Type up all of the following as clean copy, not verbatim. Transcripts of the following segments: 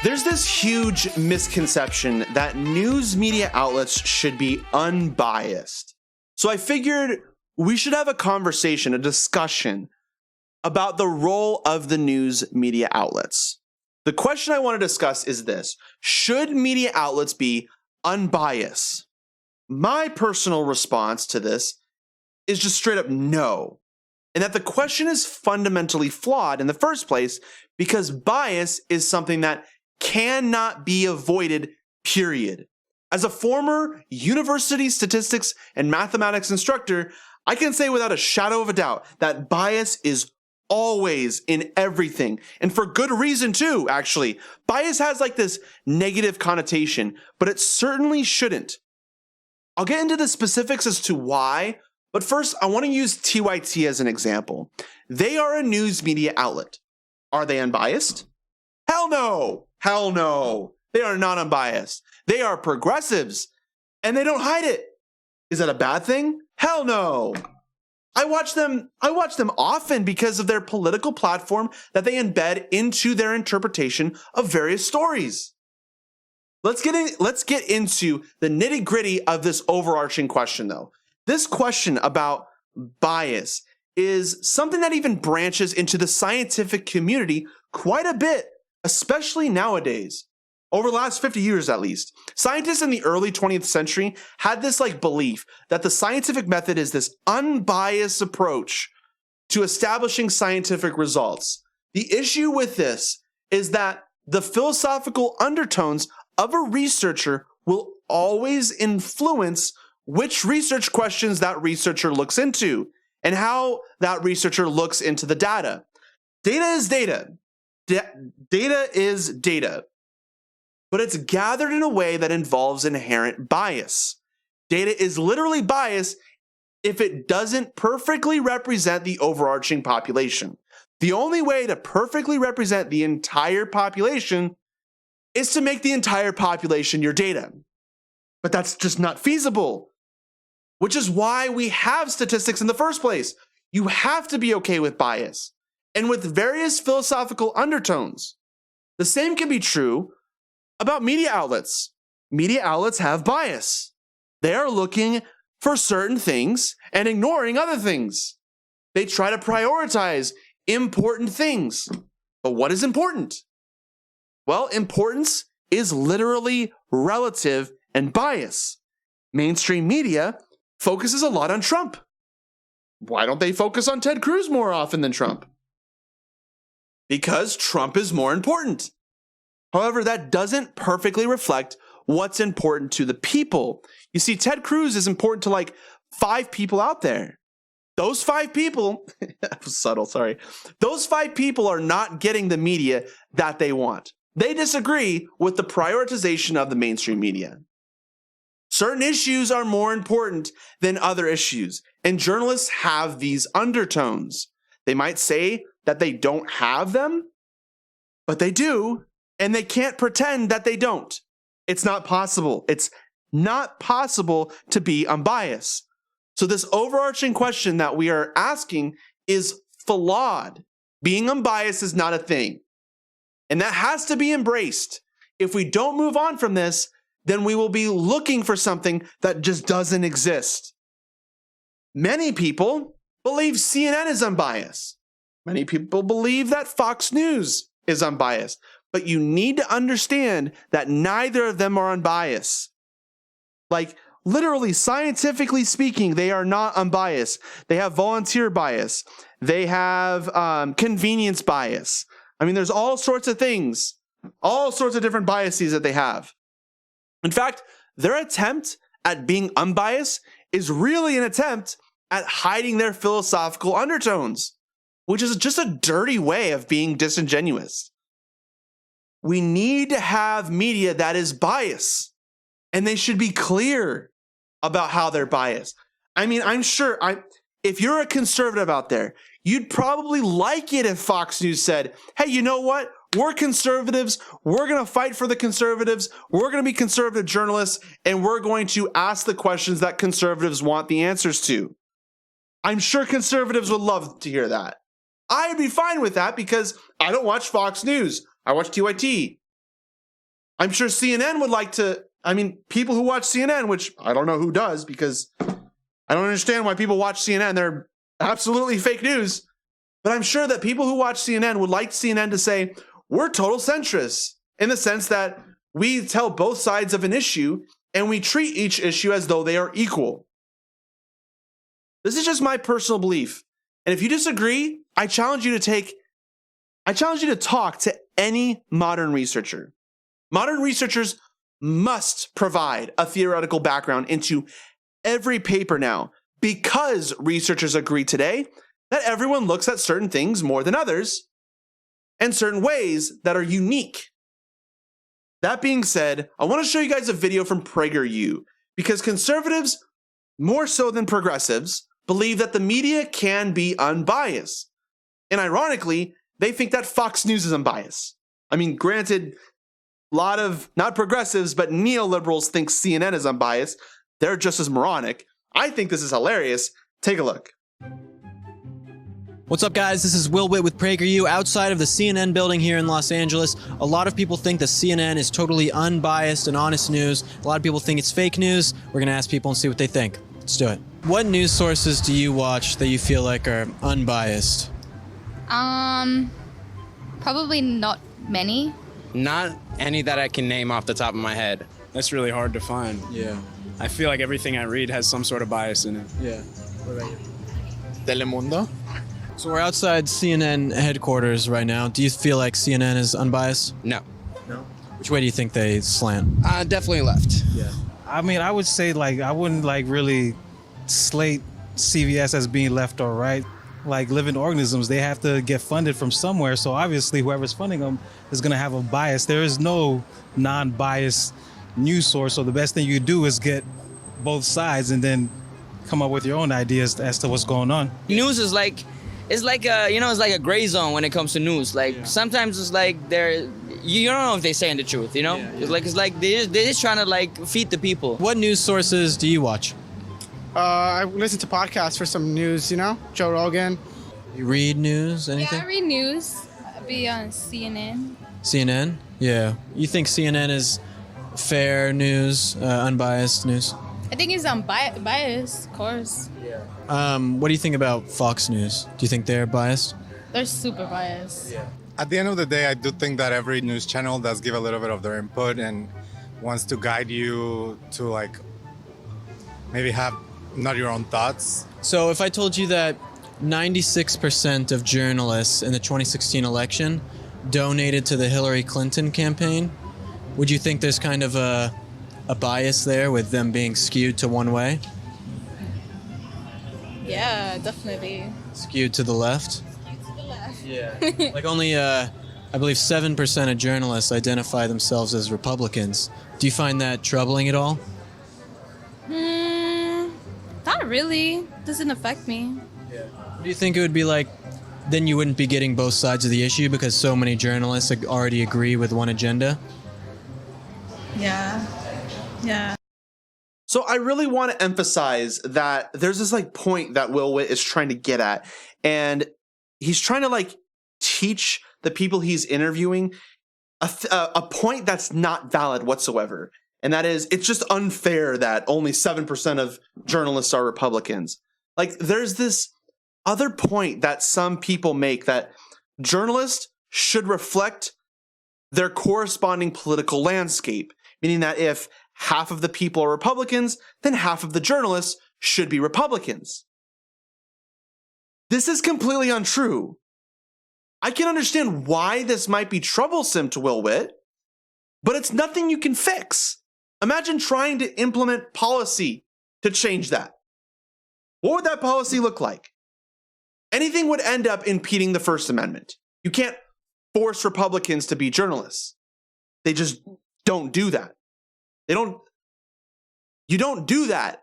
There's this huge misconception that news media outlets should be unbiased. So I figured we should have a conversation, a discussion about the role of the news media outlets. The question I want to discuss is this: should media outlets be unbiased? My personal response to this is just straight up no. And that the question is fundamentally flawed in the first place because bias is something that cannot be avoided, period. As a former university statistics and mathematics instructor, I can say without a shadow of a doubt that bias is always in everything. And for good reason too, actually. Bias has like this negative connotation, but it certainly shouldn't. I'll get into the specifics as to why, but first I want to use TYT as an example. They are a news media outlet. Are they unbiased? Hell no! Hell no! They are not unbiased. They are progressives, and they don't hide it. Is that a bad thing? Hell no! I watch them often because of their political platform that they embed into their interpretation of various stories. Let's get into the nitty-gritty of this overarching question, though. This question about bias is something that even branches into the scientific community quite a bit, especially nowadays. Over the last 50 years, at least, scientists in the early 20th century had this belief that the scientific method is this unbiased approach to establishing scientific results. The issue with this is that the philosophical undertones of a researcher will always influence which research questions that researcher looks into and how that researcher looks into the data. Data is data. Data is data. But it's gathered in a way that involves inherent bias. Data is literally biased if it doesn't perfectly represent the overarching population. The only way to perfectly represent the entire population is to make the entire population your data. But that's just not feasible, which is why we have statistics in the first place. You have to be okay with bias and with various philosophical undertones. The same can be true about media outlets. Media outlets have bias. They are looking for certain things and ignoring other things. They try to prioritize important things. But what is important? Well, importance is literally relative and bias. Mainstream media focuses a lot on Trump. Why don't they focus on Ted Cruz more often than Trump? Because Trump is more important. However, that doesn't perfectly reflect what's important to the people. You see, Ted Cruz is important to 5 people out there. Those 5 people, that was subtle, sorry. Those 5 people are not getting the media that they want. They disagree with the prioritization of the mainstream media. Certain issues are more important than other issues, and journalists have these undertones. They might say that they don't have them, but they do. And they can't pretend that they don't. It's not possible. It's not possible to be unbiased. So this overarching question that we are asking is flawed. Being unbiased is not a thing. And that has to be embraced. If we don't move on from this, then we will be looking for something that just doesn't exist. Many people believe CNN is unbiased. Many people believe that Fox News is unbiased. But you need to understand that neither of them are unbiased. Literally, scientifically speaking, they are not unbiased. They have volunteer bias. They have convenience bias. There's all sorts of things, all sorts of different biases that they have. In fact, their attempt at being unbiased is really an attempt at hiding their philosophical undertones, which is just a dirty way of being disingenuous. We need to have media that is biased, and they should be clear about how they're biased. I'm sure if you're a conservative out there, you'd probably like it if Fox News said, hey, you know what? We're conservatives. We're going to fight for the conservatives. We're going to be conservative journalists, and we're going to ask the questions that conservatives want the answers to. I'm sure conservatives would love to hear that. I'd be fine with that because I don't watch Fox News. I watch TYT. I'm sure CNN would like to, I mean, people who watch CNN, which I don't know who does because I don't understand why people watch CNN. They're absolutely fake news. But I'm sure that people who watch CNN would like CNN to say, we're total centrists in the sense that we tell both sides of an issue and we treat each issue as though they are equal. This is just my personal belief. And if you disagree, I challenge you to talk to any modern researcher. Modern researchers must provide a theoretical background into every paper now because researchers agree today that everyone looks at certain things more than others and certain ways that are unique. That being said, I want to show you guys a video from PragerU because conservatives, more so than progressives, believe that the media can be unbiased. And ironically, they think that Fox News is unbiased. I mean, granted, a lot of, not progressives, but neoliberals think CNN is unbiased. They're just as moronic. I think this is hilarious. Take a look. What's up, guys? This is Will Witt with PragerU outside of the CNN building here in Los Angeles. A lot of people think that CNN is totally unbiased and honest news. A lot of people think it's fake news. We're going to ask people and see what they think. Let's do it. What news sources do you watch that you feel like are unbiased? Probably not many. Not any that I can name off the top of my head. That's really hard to find. Yeah. I feel like everything I read has some sort of bias in it. Yeah. What about you? Telemundo? So we're outside CNN headquarters right now. Do you feel like CNN is unbiased? No. No. Which way do you think they slant? Definitely left. Yeah. I mean, I would say I wouldn't really slate CBS as being left or right. Like living organisms, they have to get funded from somewhere. So obviously whoever's funding them is going to have a bias. There is no non-biased news source. So the best thing you do is get both sides and then come up with your own ideas as to what's going on. News is like, it's like a gray zone when it comes to news. Sometimes it's like you don't know if they're saying the truth, you know? Yeah. It's like they're just trying to feed the people. What news sources do you watch? I listen to podcasts for some news, Joe Rogan. You read news, anything? Yeah, I read news. I'll be on CNN. CNN? Yeah. You think CNN is fair news, unbiased news? I think it's biased, of course. What do you think about Fox News? Do you think they're biased? They're super biased. Yeah. At the end of the day, I do think that every news channel does give a little bit of their input and wants to guide you to maybe have not your own thoughts. So if I told you that 96% of journalists in the 2016 election donated to the Hillary Clinton campaign, would you think there's kind of a bias there with them being skewed to one way? Yeah, definitely. Skewed to the left? Skewed to the left. Yeah. Like only, I believe 7% of journalists identify themselves as Republicans. Do you find that troubling at all? Not really. Doesn't affect me. Do you think it would be like, then you wouldn't be getting both sides of the issue because so many journalists already agree with one agenda? Yeah. Yeah. So I really want to emphasize that there's this point that Will Witt is trying to get at, and he's trying to teach the people he's interviewing a point that's not valid whatsoever. And that is, it's just unfair that only 7% of journalists are Republicans. There's this other point that some people make that journalists should reflect their corresponding political landscape, meaning that if half of the people are Republicans, then half of the journalists should be Republicans. This is completely untrue. I can understand why this might be troublesome to Will Witt, but it's nothing you can fix. Imagine trying to implement policy to change that. What would that policy look like? Anything would end up impeding the First Amendment. You can't force Republicans to be journalists. They just don't do that. You don't do that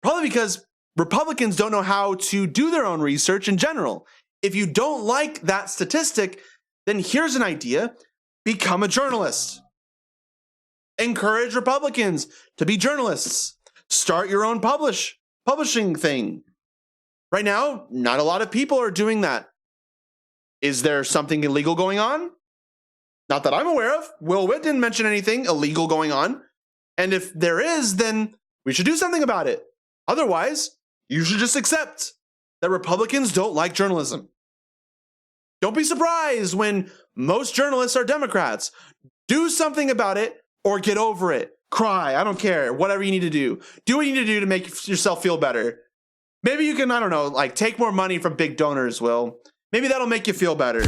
probably because Republicans don't know how to do their own research in general. If you don't like that statistic, then here's an idea: become a journalist. Encourage Republicans to be journalists. Start your own publishing thing. Right now, not a lot of people are doing that. Is there something illegal going on? Not that I'm aware of. Will Witt didn't mention anything illegal going on. And if there is, then we should do something about it. Otherwise, you should just accept that Republicans don't like journalism. Don't be surprised when most journalists are Democrats. Do something about it or get over it. Cry. I don't care. Whatever you need to do. Do what you need to do to make yourself feel better. Maybe you can, I don't know, like take more money from big donors, Will. Maybe that'll make you feel better.